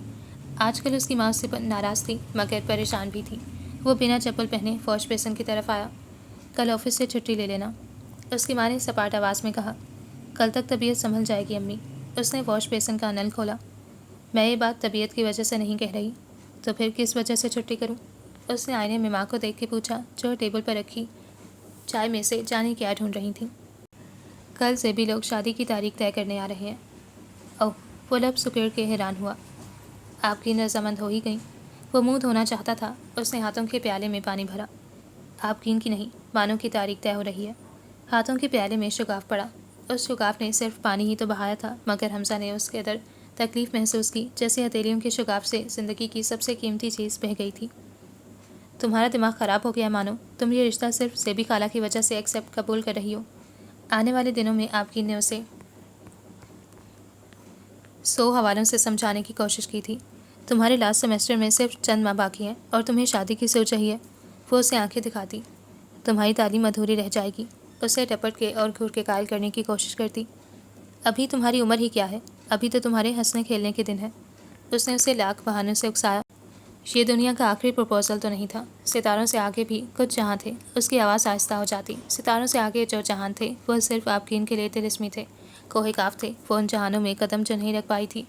آج کل اس کی ماں اس سے ناراض تھی مگر پریشان بھی تھی۔ وہ بنا چپل پہنے واش بیسن کی طرف آیا۔ کل آفس سے چھٹی لے لینا، اس کی ماں نے سپاٹ آواز میں کہا۔ کل تک طبیعت سنبھل جائے گی امی۔ اس نے واش بیسن کا نل کھولا۔ میں یہ بات طبیعت کی وجہ سے نہیں کہہ رہی، تو پھر کس وجہ سے چھٹی کروں؟ اس نے آئینے میں ماں کو دیکھ کے پوچھا جو ٹیبل پر رکھی چائے میں سے جانے کیا ڈھونڈ رہی تھیں۔ کل سے بھی لوگ شادی کی تاریخ طے کرنے آ رہے ہیں۔ اوہ، وہ لب سکیڑ کے حیران ہوا۔ آپ کی رضامند ہو ہی گئی۔ وہ منہ دھونا چاہتا تھا۔ اس نے ہاتھوں کے پیالے میں پانی بھرا۔ آپ کی نہیں، مانو کی تاریخ طے ہو رہی ہے۔ ہاتھوں کے پیالے میں شگاف پڑا۔ اس شگاف نے صرف پانی ہی تو بہایا تھا، مگر حمزہ نے اس کے قدر تکلیف محسوس کی جیسے ہتھیلیوں کے شگاف سے زندگی کی سب سے قیمتی چیز بہہ گئی تھی۔ تمہارا دماغ خراب ہو گیا مانو، تم یہ رشتہ صرف زیبی خالہ کی وجہ سے ایکسیپٹ قبول کر رہی ہو۔ آنے والے دنوں میں آپ کی نے اسے 100 حوالوں سے سمجھانے کی کوشش کی تھی۔ تمہارے لاسٹ سیمسٹر میں صرف چند ماہ باقی ہیں اور تمہیں شادی کی سوچ رہی ہے۔ وہ اسے آنکھیں دکھاتی۔ تمہاری تعلیم ادھوری رہ جائے گی، اسے ٹپٹ کے اور گھور کے قائل کرنے کی کوشش کرتی۔ ابھی تمہاری عمر ہی کیا ہے، ابھی تو تمہارے ہنسنے کھیلنے کے دن ہیں۔ اس نے اسے لاکھ بہانوں سے اکسایا۔ یہ دنیا کا آخری پروپوزل تو نہیں تھا، ستاروں سے آگے بھی کچھ جہاں تھے۔ اس کی آواز آہستہ ہو جاتی۔ ستاروں سے آگے جو جہان تھے وہ صرف آپ کی ان کے لیے طلسمی تھے، کوہ کاف تھے۔ وہ ان جہانوں میں قدم جو نہیں رکھ پائی تھی۔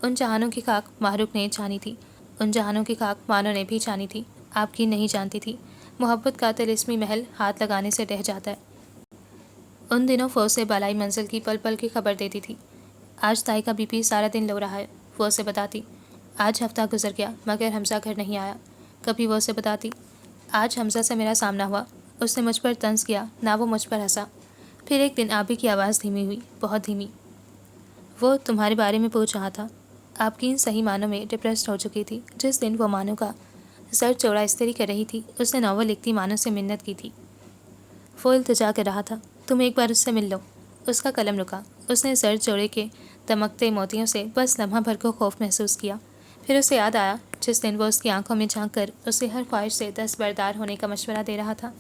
ان جہانوں کی خاک محروق نے چھانی تھی، ان جہانوں کی خاک مانو نے بھی چھانی تھی۔ آپ کی نہیں جانتی تھی محبت کا طلسمی محل ہاتھ لگانے سے ڈہ جاتا ہے۔ ان دنوں فوج سے بالائی منزل کی پل پل کی خبر دیتی تھی۔ آج تائی کا بی پی سارا دن لو رہا ہے، وہ اسے بتاتی۔ آج ہفتہ گزر گیا مگر حمزہ گھر نہیں آیا۔ کبھی وہ اسے بتاتی۔ آج حمزہ سے میرا سامنا ہوا، اس نے مجھ پر طنز کیا، نہ وہ مجھ پر ہنسا۔ پھر ایک دن آبی کی آواز دھیمی ہوئی، بہت دھیمی۔ وہ تمہارے بارے میں پوچھ رہا تھا۔ آپ کی صحیح معنوں میں ڈپریسڈ ہو چکی تھی۔ جس دن وہ مانو کا سر چوڑا استری کر رہی تھی اس نے ناول لکھتی مانو سے منت کی تھی۔ وہ التجا کر رہا تھا، تم ایک بار اس سے مل لو۔ اس کا قلم رکا۔ اس نے سر چوڑے کے دمکتے موتیوں سے بس لمحہ بھر کو خوف محسوس کیا۔ پھر اسے یاد آیا جس دن وہ اس کی آنکھوں میں جھانک کر اسے ہر خواہش سے دستبردار ہونے کا مشورہ دے رہا تھا۔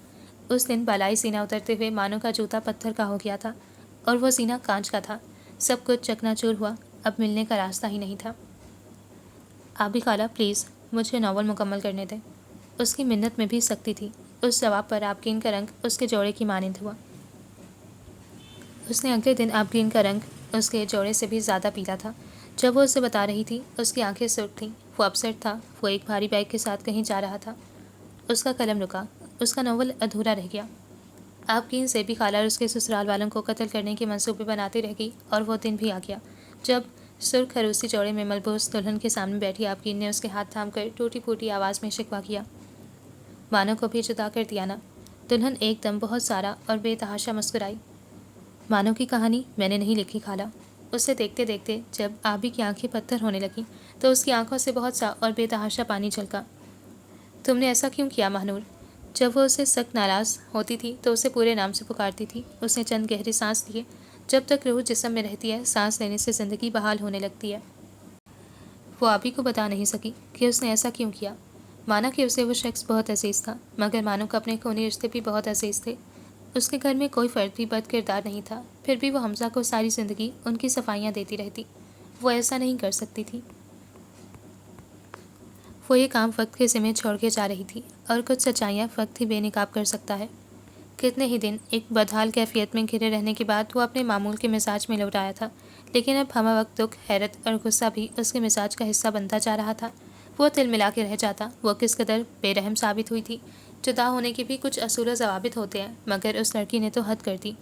اس دن بالائی سینہ اترتے ہوئے مانو کا جوتا پتھر کا ہو گیا تھا اور وہ سینہ کانچ کا تھا۔ سب کچھ چکنا چور ہوا، اب ملنے کا راستہ ہی نہیں تھا۔ آبی خالہ پلیز مجھے ناول مکمل کرنے دیں۔ اس کی منت میں بھی سختی تھی۔ اس جواب پر آبگین کا رنگ اس کے جوڑے کی مانند ہوا۔ اس نے اگلے دن آبگین کا رنگ اس کے جوڑے سے بھی زیادہ پیلا تھا۔ جب وہ اسے بتا رہی تھی اس کی آنکھیں سرخ تھیں۔ وہ اپسیٹ تھا، وہ ایک بھاری بیگ کے ساتھ کہیں جا رہا تھا۔ اس کا قلم رکا، اس کا ناول ادھورا رہ گیا۔ آبگین سے بھی خالہ اور اس کے سسرال والوں کو قتل کرنے کے منصوبے بناتی رہ گئی اور وہ دن بھی آ گیا جب سرخ عروسی جوڑے میں ملبوس دلہن کے سامنے بیٹھی آبگین نے اس کے ہاتھ تھام کر ٹوٹی پھوٹی آواز میں شکوہ کیا۔ مانو کو بھی جدا کر دیا نا؟ دلہن ایک دم بہت سارا اور بے تحاشا مسکرائی۔ مانو کی کہانی میں نے نہیں لکھی خالہ۔ اسے دیکھتے دیکھتے جب آبی کی آنکھیں پتھر ہونے لگیں تو اس کی آنکھوں سے بہت سا اور بے تحاشا پانی چھلکا۔ تم نے ایسا کیوں کیا مہنور؟ جب وہ اسے سخت ناراض ہوتی تھی تو اسے پورے نام سے پکارتی تھی۔ اس نے چند گہری سانس لیے۔ جب تک روح جسم میں رہتی ہے سانس لینے سے زندگی بحال ہونے لگتی ہے۔ وہ آبی کو بتا نہیں سکی کہ اس نے ایسا کیوں کیا۔ مانا کہ اسے وہ شخص بہت عزیز تھا مگر مانو کو اپنے خونی رشتے بھی بہت عزیز تھے۔ اس کے گھر میں کوئی فرد بھی بد کردار نہیں تھا، پھر بھی وہ حمزہ کو ساری زندگی ان کی صفائیاں دیتی رہتی۔ وہ ایسا نہیں کر سکتی تھی۔ وہ یہ کام وقت کے ذمہ چھوڑ کے جا رہی تھی اور کچھ سچائیاں وقت ہی بے نقاب کر سکتا ہے۔ کتنے ہی دن ایک بدحال کیفیت میں گھرے رہنے کے بعد وہ اپنے معمول کے مزاج میں لوٹ آیا تھا، لیکن اب ہمہ وقت دکھ، حیرت اور غصہ بھی اس کے مزاج کا حصہ بنتا جا رہا تھا۔ وہ تل ملا کے رہ جاتا وہ کس قدر بے رحم ثابت ہوئی تھی۔ جدا ہونے کے بھی کچھ اصول و ضوابط ہوتے ہیں، مگر اس لڑکی نے تو حد کر دی۔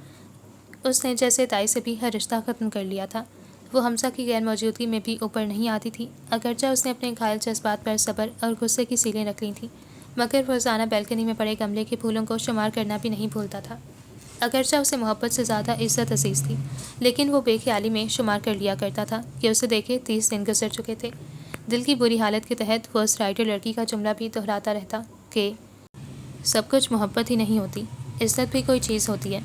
اس نے جیسے تائی سے بھی ہر رشتہ ختم کر لیا تھا۔ وہ حمزہ کی غیر موجودگی میں بھی اوپر نہیں آتی تھی، اگرچہ اس نے اپنے گھائل جذبات پر صبر اور غصے کی سیلیں رکھ لی تھیں، مگر روزانہ بیلکنی میں پڑے گملے کے پھولوں کو شمار کرنا بھی نہیں بھولتا تھا۔ اگرچہ اسے محبت سے زیادہ عزت عزیز تھی، لیکن وہ بے خیالی میں شمار کر لیا کرتا تھا کہ اسے دیکھے 30 دن گزر چکے تھے۔ دل کی بری حالت کے تحت وہ اس رائٹر لڑکی کا جملہ بھی دہراتا رہتا کہ سب کچھ محبت ہی نہیں ہوتی، عزت بھی کوئی چیز ہوتی ہے۔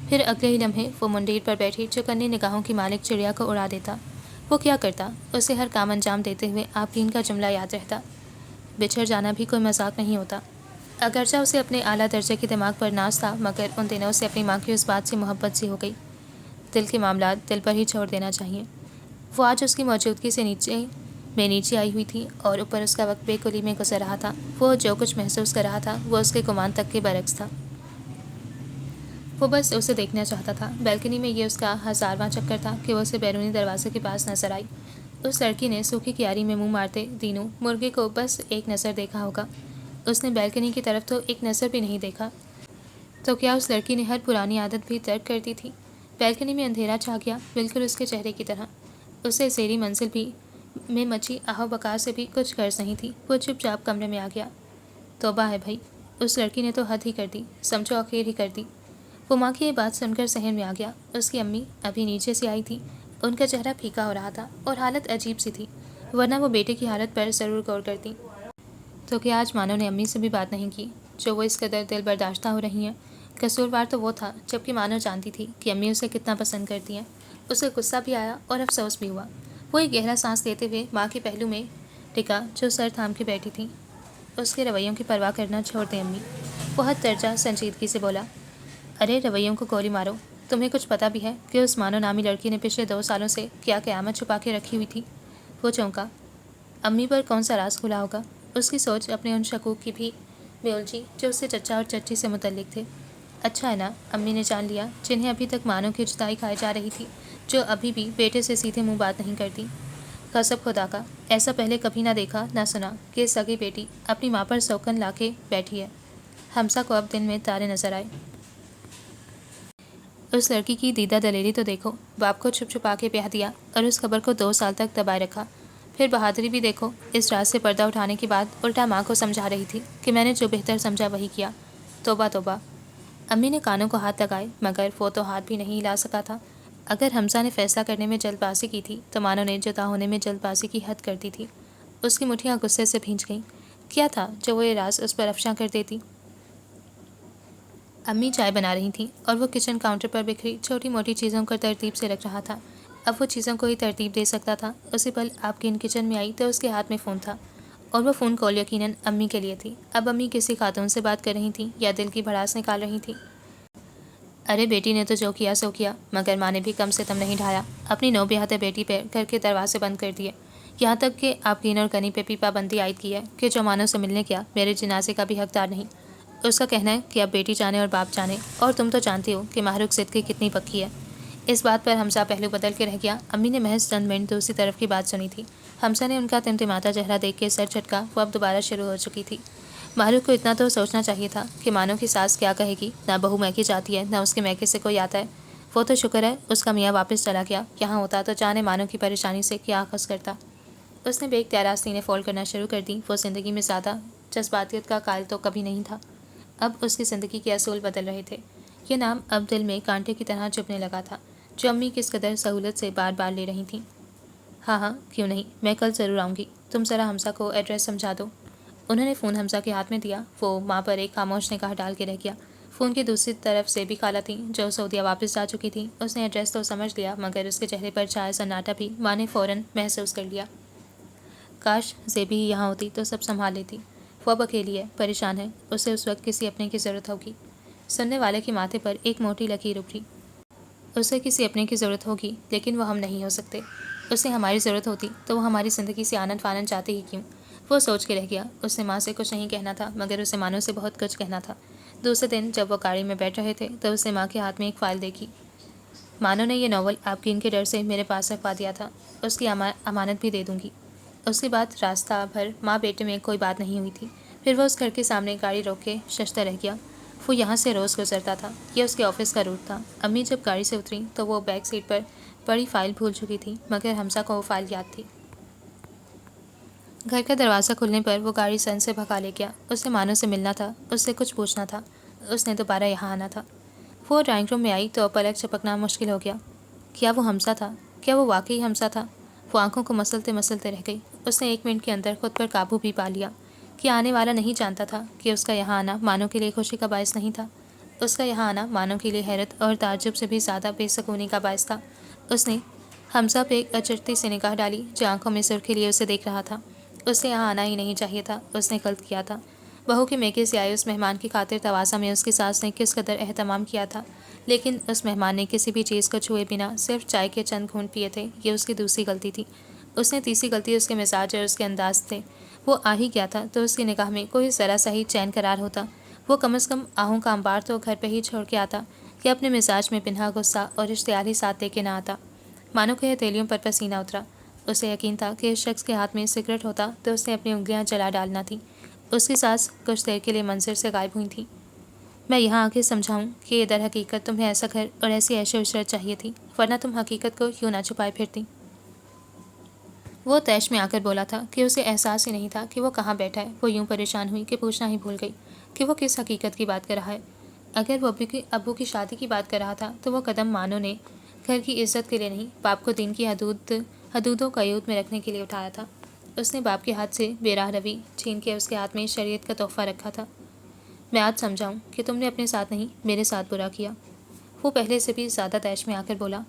پھر اگلے ہی لمحے وہ منڈیر پر بیٹھی چوکنے نگاہوں کی مالک چڑیا کو اڑا دیتا۔ وہ کیا کرتا؟ اسے ہر کام انجام دیتے ہوئے آفرین کا جملہ یاد رہتا، بچھڑ جانا بھی کوئی مذاق نہیں ہوتا۔ اگرچہ اسے اپنے اعلیٰ درجے کے دماغ پر ناز تھا، مگر ان دنوں اسے اپنی ماں کی اس بات سے محبت سی ہو گئی، دل کے معاملات دل پر ہی چھوڑ دینا چاہیے۔ وہ آج اس کی موجودگی سے نیچے آئی ہوئی تھی، اور اوپر اس کا وقت بے کلی میں گزر رہا تھا۔ وہ جو کچھ محسوس کر رہا تھا وہ اس کے گمان تک کے برعکس تھا۔ وہ بس اسے دیکھنا چاہتا تھا۔ بیلکنی میں یہ اس کا 1000واں چکر تھا کہ وہ اسے بیرونی دروازے کے پاس نظر آئی۔ اس لڑکی نے سوکھی کیاری میں منہ مارتے دینوں مرغے کو بس ایک نظر دیکھا ہوگا، اس نے بیلکنی کی طرف تو ایک نظر بھی نہیں دیکھا۔ تو کیا اس لڑکی نے ہر پرانی عادت بھی ترک کر دی تھی؟ بیلکنی میں اندھیرا چھا گیا، بالکل اس کے چہرے کی طرح۔ اسے زیریں منزل میں مچی آہو بکا سے بھی کچھ غرض نہیں تھی۔ وہ چپ چاپ کمرے میں آ گیا۔ توبہ ہے بھائی، اس لڑکی نے تو حد ہی کر دی، سمجھو آخر ہی کر دی۔ وہ ماں کی یہ بات سن کر صحن میں آ گیا۔ اس کی امی ابھی نیچے سے آئی تھی، ان کا چہرہ پھیکا ہو رہا تھا اور حالت عجیب سی تھی، ورنہ وہ بیٹے کی حالت پر ضرور غور کرتی۔ تو کیا آج مانو نے امی سے بھی بات نہیں کی، جو وہ اس قدر دل برداشتہ ہو رہی ہیں؟ قصوروار تو وہ تھا، جبکہ مانو جانتی تھی کہ امی اسے کتنا پسند کرتی ہیں۔ اسے غصہ بھی آیا اور افسوس بھی ہوا۔ وہ ایک گہرا سانس لیتے ہوئے ماں کے پہلو میں ٹکا جو سر تھام کے بیٹھی تھی۔ اس کے رویوں کی پرواہ کرنا چھوڑ دیں امی، وہ حد درجہ سنجیدگی سے بولا۔ ارے رویوں کو گولی مارو، تمہیں کچھ پتہ بھی ہے کہ اس مانو نامی لڑکی نے پچھلے 2 سالوں سے کیا قیامت چھپا کے رکھی ہوئی تھی؟ وہ چونکا۔ امی پر کون سا راز کھلا ہوگا؟ اس کی سوچ اپنے ان شکوک کی بھی میں الجھی جو اس سے چچا اور چچی سے متعلق تھے۔ اچھا ہے نا، امی نے جان لیا جنہیں ابھی تک مانو کی جدائی کھائی جا رہی تھی، جو ابھی بھی بیٹے سے سیدھے منہ بات نہیں کرتی۔ قسم خدا کا، ایسا پہلے کبھی نہ دیکھا نہ سنا کہ سگی بیٹی اپنی ماں پر سوکن لا کے بیٹھی ہے۔ حمزہ کو اب دن میں تارے نظر آئے۔ اس لڑکی کی دیدہ دلیری تو دیکھو، باپ کو چھپ چھپا کے بیاہ دیا اور اس خبر کو 2 سال تک دبائے رکھا۔ پھر بہادری بھی دیکھو، اس رات سے پردہ اٹھانے کے بعد الٹا ماں کو سمجھا رہی تھی کہ میں نے جو بہتر سمجھا وہی کیا۔ توبہ توبہ۔ امی نے کانوں کو ہاتھ لگائے، مگر وہ تو ہاتھ بھی نہیں ہلا سکا تھا۔ اگر حمزہ نے فیصلہ کرنے میں جلد بازی کی تھی تو مانو نے جدا ہونے میں جلد بازی کی حد کر دی تھی۔ اس کی مٹھیاں غصے سے بھیج گئیں۔ کیا تھا جو وہ یہ راز اس پر افشاں کر دیتی؟ امی چائے بنا رہی تھیں اور وہ کچن کاؤنٹر پر بکھری چھوٹی موٹی چیزوں کو ترتیب سے رکھ رہا تھا۔ اب وہ چیزوں کو ہی ترتیب دے سکتا تھا۔ اسی پل آپ کی کچن میں آئی تو اس کے ہاتھ میں فون تھا، اور وہ فون کال یقیناً امی کے لیے تھی۔ اب امی کسی خاتون سے بات کر رہی تھیں یا دل کی بھڑاس نکال رہی تھیں۔ ارے بیٹی نے تو جو کیا سو کیا، مگر ماں نے بھی کم سے کم نہیں ڈھایا، اپنی نو بیاہتے بیٹی پہ گھر کے دروازے بند کر دیے، یہاں تک کہ آپ کی اور کنی پہ بھی پابندی عائد کی ہے کہ جو مانو سے ملنے کیا میرے جنازے کا بھی حقدار نہیں۔ اس کا کہنا ہے کہ اب بیٹی جانے اور باپ جانے، اور تم تو جانتی ہو کہ ماہرخ ضد کی کتنی پکی ہے۔ اس بات پر حمزہ پہلو بدل کے رہ گیا۔ امی نے محض چند منٹ دوسری طرف کی بات سنی تھی۔ حمزہ نے ان کا تمتماتا چہرہ دیکھ کے سر جھٹکا، وہ اب دوبارہ شروع ہو چکی تھی۔ ماہرخ کو اتنا تو سوچنا چاہیے تھا کہ مانو کی ساس کیا کہے گی، نہ بہو میکے جاتی ہے نہ اس کے میکے سے کوئی آتا ہے۔ وہ تو شکر ہے اس کا میاں واپس چلا گیا، یہاں ہوتا تو جانے مانو کی پریشانی سے کیا اخذ کرتا۔ اس نے بے اختیار سینے فول کرنا شروع کر دی۔ وہ زندگی میں زیادہ جذباتیت کا قائل تو کبھی نہیں تھا، اب اس کی زندگی کے اصول بدل رہے تھے۔ یہ نام اب دل میں کانٹے کی طرح چبھنے لگا تھا جو امی کس قدر سہولت سے بار بار لے رہی تھیں۔ ہاں ہاں کیوں نہیں، میں کل ضرور آؤں گی، تم ذرا حمزہ کو ایڈریس سمجھا دو۔ انہوں نے فون حمزہ کے ہاتھ میں دیا۔ وہ ماں پر ایک خاموش نگاہ ڈال کے رہ گیا۔ فون کی دوسری طرف سے بھی خالہ تھیں جو سعودیہ واپس جا چکی تھیں۔ اس نے ایڈریس تو سمجھ لیا، مگر اس کے چہرے پر چھایا سناٹا بھی ماں نے فوراً محسوس کر لیا۔ کاش زیبی ہی یہاں ہوتی تو سب سنبھال لیتی۔ وہ اب اکیلی ہے، پریشان ہے، اسے اس وقت کسی اپنے کی ضرورت ہوگی۔ سننے والے کے ماتھے پر ایک موٹی لکیر ابھری۔ اسے کسی اپنے کی ضرورت ہوگی، لیکن وہ ہم نہیں ہو سکتے۔ اسے ہماری ضرورت ہوتی تو وہ ہماری زندگی سے آنن فانن چاہتے ہی کیوں؟ وہ سوچ کے رہ گیا۔ اس نے ماں سے کچھ نہیں کہنا تھا، مگر اسے مانو سے بہت کچھ کہنا تھا۔ دوسرے دن جب وہ گاڑی میں بیٹھ رہے تھے تو اس نے ماں کے ہاتھ میں ایک فائل دیکھی۔ مانو نے یہ ناول آپ کی ان کے ڈر سے میرے پاس رکھوا دیا تھا، اس کی امانت بھی دے دوں گی۔ اس کے بعد راستہ بھر ماں بیٹے میں کوئی بات نہیں ہوئی تھی۔ پھر وہ اس گھر کے سامنے گاڑی روک کے ششتا رہ گیا۔ وہ یہاں سے روز گزرتا تھا، یہ اس کے آفس کا روٹ تھا۔ امی جب گاڑی سے اتری تو وہ بیک سیٹ پر بڑی فائل بھول چکی تھی، مگر حمزہ کو وہ فائل یاد تھی۔ گھر کا دروازہ کھلنے پر وہ گاڑی سن سے بھگا لے گیا۔ اسے مانو سے ملنا تھا، اس سے کچھ پوچھنا تھا، اس نے دوبارہ یہاں آنا تھا۔ وہ ڈرائنگ روم میں آئی تو پلک جھپکنا مشکل ہو گیا۔ کیا وہ حمزہ تھا؟ کیا وہ واقعی حمزہ تھا؟ وہ آنکھوں کو مسلتے مسلتے رہ گئی۔ اس نے 1 منٹ کے اندر خود پر قابو بھی پا لیا کہ آنے والا نہیں جانتا تھا کہ اس کا یہاں آنا مانو کے لیے خوشی کا باعث نہیں تھا۔ اس کا یہاں آنا مانو کے لیے حیرت اور تعجب سے بھی زیادہ بے سکونی کا باعث تھا۔ اس نے حمزہ پہ ایک اچرتی سے نگاہ ڈالی جو آنکھوں میں سرخی لیے اسے دیکھ رہا تھا۔ اسے یہاں آنا ہی نہیں چاہیے تھا، اس نے غلط کیا تھا۔ بہو کے میکے سے آئے اس مہمان کی خاطر تواضع میں اس کی ساس نے کس قدر اہتمام کیا تھا، لیکن اس مہمان نے کسی بھی چیز کو چھوئے بنا صرف چائے کے چند گھونٹ پیے تھے، یہ اس کی دوسری غلطی تھی۔ اس نے تیسری غلطی اس کے مزاج اور اس کے انداز تھے۔ وہ آ ہی گیا تھا تو اس کی نگاہ میں کوئی ذرا سا ہی چین قرار ہوتا۔ وہ کم از کم آہوں کا انبار تو گھر پہ ہی چھوڑ کے آتا کہ اپنے مزاج میں پنہا غصہ اور اشتعال ہی ساتھ دے کے نہ آتا۔ مانو کے ہتھیلیوں پر پسینہ اترا۔ اسے یقین تھا کہ اس شخص کے ہاتھ میں سگریٹ ہوتا تو اس نے اپنی انگلیاں جلا ڈالنا تھی۔ اس کی سانس کچھ دیر کے لیے منظر سے غائب ہوئی تھی۔ میں یہاں آ کے سمجھاؤں کہ در حقیقت تمہیں ایسا گھر اور ایسی عیش و عشرت چاہیے تھی، ورنہ تم حقیقت کو کیوں نہ چھپائے پھرتی۔ وہ طیش میں آ کر بولا تھا کہ اسے احساس ہی نہیں تھا کہ وہ کہاں بیٹھا ہے۔ وہ یوں پریشان ہوئی کہ پوچھنا ہی بھول گئی کہ وہ کس حقیقت کی بات کر رہا ہے۔ اگر وہ ابو کی شادی کی بات کر رہا تھا تو وہ قدم مانو نے گھر کی عزت کے لیے نہیں، باپ کو دین کی حدود و قیود میں رکھنے کے لیے اٹھایا تھا۔ اس نے باپ کے ہاتھ سے بے راہ روی چھین کے اس کے ہاتھ میں شریعت کا تحفہ رکھا تھا۔ میں آج سمجھاؤں کہ تم نے اپنے ساتھ نہیں میرے ساتھ برا کیا۔ وہ پہلے سے بھی زیادہ طیش میں آ کر بولا۔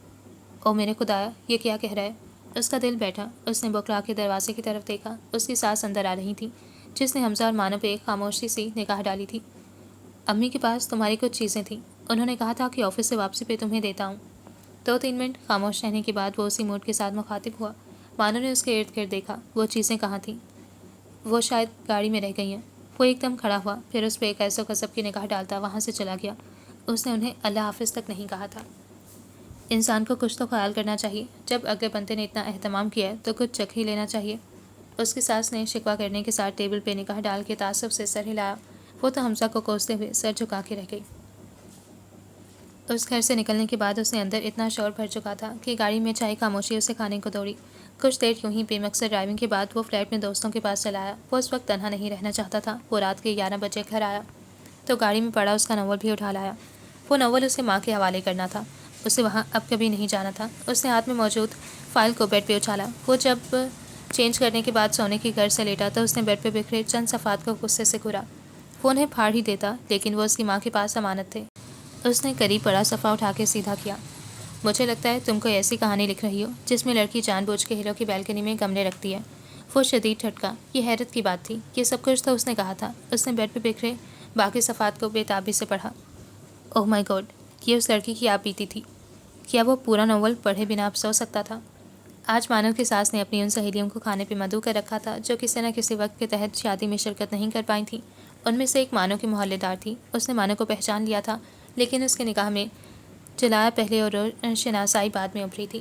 او میرے خدایا، یہ کیا کہہ رہا ہے؟ اس کا دل بیٹھا۔ اس نے بکلا کے دروازے کی طرف دیکھا۔ اس کی ساس اندر آ رہی تھی، جس نے حمزہ اور مانو پہ ایک خاموشی سی نگاہ ڈالی تھی۔ امی کے پاس تمہاری کچھ چیزیں تھیں، انہوں نے کہا تھا کہ آفس سے واپسی پہ تمہیں دیتا ہوں۔ 2-3 منٹ خاموش رہنے کے بعد وہ اسی موڈ کے ساتھ مخاطب ہوا۔ مانو نے اس کے ارد گرد دیکھا۔ وہ چیزیں کہاں تھیں؟ وہ شاید گاڑی میں رہ گئی ہیں۔ وہ ایک دم کھڑا ہوا، پھر اس پہ ایک ایسو غضب کی نگاہ ڈالتا وہاں سے چلا گیا۔ اس نے انہیں اللہ حافظ تک نہیں کہا تھا۔ انسان کو کچھ تو خیال کرنا چاہیے، جب اگلے بندے نے اتنا اہتمام کیا ہے تو کچھ چکھ ہی لینا چاہیے۔ اس کی ساس نے شکوہ کرنے کے ساتھ ٹیبل پہ نگاہ ڈال کے تعصب سے سر ہلایا۔ وہ تو حمزہ کو کوستے ہوئے سر جھکا کے رہ گئی۔ اس گھر سے نکلنے کے بعد اس نے اندر اتنا شور بھر چکا تھا کہ گاڑی میں چائے خاموشی اسے کھانے کو دوڑی۔ کچھ دیر یوں ہی بے مقصد ڈرائیونگ کے بعد وہ فلیٹ میں دوستوں کے پاس چلا آیا۔ وہ اس وقت تنہا نہیں رہنا چاہتا تھا۔ وہ رات کے 11 بجے گھر آیا تو گاڑی میں پڑا اس کا ناول بھی اٹھا لایا۔ وہ ناول اسے ماں کے حوالے کرنا تھا، اسے وہاں اب کبھی نہیں جانا تھا۔ اس نے ہاتھ میں موجود فائل کو بیڈ پہ اچھالا۔ وہ جب چینج کرنے کے بعد سونے کی غرض سے لیٹا تو اس نے بیڈ پہ بکھرے چند صفحات کو غصے سے گھورا۔ وہ انہیں پھاڑ ہی دیتا، لیکن وہ اس کی ماں کے پاس امانت تھے۔ اس نے قریب پڑا صفحہ اٹھا کے سیدھا کیا۔ مجھے لگتا ہے تم کوئی ایسی کہانی لکھ رہی ہو جس میں لڑکی جان بوجھ کے ہیرو کی بالکنی میں گملے رکھتی ہے۔ وہ شدید ٹھٹکا۔ یہ حیرت کی بات تھی، یہ سب کچھ تو اس نے کہا تھا۔ اس نے بیڈ پہ بکھرے باقی صفحات کو بے تابی سے پڑھا۔ اوہ مائی گاڈ، یہ اس لڑکی کی آپ بیتی تھی۔ کیا وہ پورا ناول پڑھے بنا اب سو سکتا تھا؟ آج مانو کی ساس نے اپنی ان سہیلیوں کو کھانے پہ مدعو کر رکھا تھا جو کسی نہ کسی وقت کے تحت شادی میں شرکت نہیں کر پائی تھیں۔ ان میں سے ایک مانو کی محلے دار تھی۔ اس نے مانو کو پہچان لیا تھا، لیکن اس کی نگاہ میں جلایا پہلے اور شناسائی بعد میں ابھری تھی۔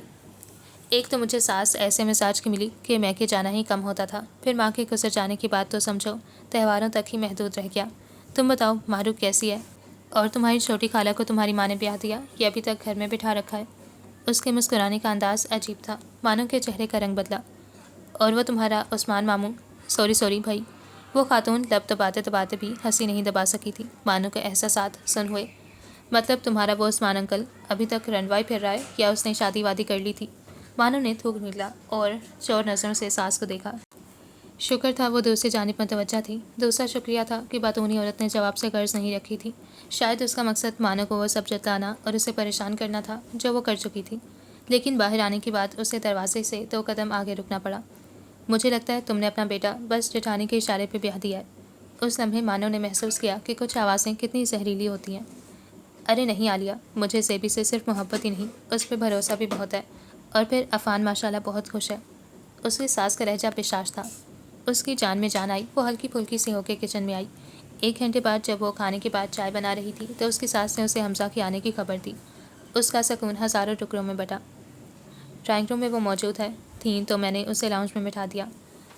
ایک تو مجھے ساس ایسے مزاج کی ملی کہ میں کے جانا ہی کم ہوتا تھا، پھر ماں کے گزر جانے کی بات تو سمجھو تہواروں تک ہی محدود رہ گیا۔ تم بتاؤ معروف کیسی ہے؟ اور تمہاری چھوٹی خالہ کو تمہاری ماں نے بیاہ دیا یا ابھی تک گھر میں بٹھا رکھا ہے؟ اس کے مسکرانے کا انداز عجیب تھا۔ مانو کے چہرے کا رنگ بدلا۔ اور وہ تمہارا عثمان ماموں؟ سوری بھائی۔ وہ خاتون لب دباتے دباتے بھی ہنسی نہیں دبا سکی تھی۔ مانو کے احساسات سن ہوئے۔ مطلب تمہارا وہ عثمان انکل ابھی تک رنڈوائی پھر رہا ہے یا اس نے شادی وادی کر لی تھی؟ مانو نے تھوک نکلا اور چور نظروں سے ساس کو دیکھا۔ شکر تھا وہ دوسری جانب متوجہ تھی۔ دوسرا شکریہ تھا کہ باتونی عورت نے جواب سے غرض نہیں رکھی تھی۔ شاید اس کا مقصد مانو کو وہ سب جتلانا اور اسے پریشان کرنا تھا جو وہ کر چکی تھی، لیکن باہر آنے کے بعد اسے دروازے سے 2 قدم آگے رکنا پڑا۔ مجھے لگتا ہے تم نے اپنا بیٹا بس جٹھانی کے اشارے پہ بیاہ دیا ہے۔ اس لمحے مانو نے محسوس کیا کہ کچھ آوازیں کتنی زہریلی ہوتی ہیں۔ ارے نہیں عالیہ، مجھے زیبی سے صرف محبت ہی نہیں، اس پہ بھروسہ بھی بہت ہے، اور پھر عفان ماشاءاللہ بہت خوش ہے۔ اس کی ساس کا لہجہ بشاش تھا۔ اس کی جان میں جان آئی۔ وہ ہلکی پھلکی سی ہو کے کچن میں آئی۔ 1 گھنٹے بعد جب وہ کھانے کے بعد چائے بنا رہی تھی تو اس کی ساس نے اسے حمزہ کے آنے کی خبر دی۔ اس کا سکون ہزاروں ٹکڑوں میں بٹا۔ ڈرائنگ روم میں وہ موجود تھیں تو میں نے اسے لاؤنج میں بٹھا دیا۔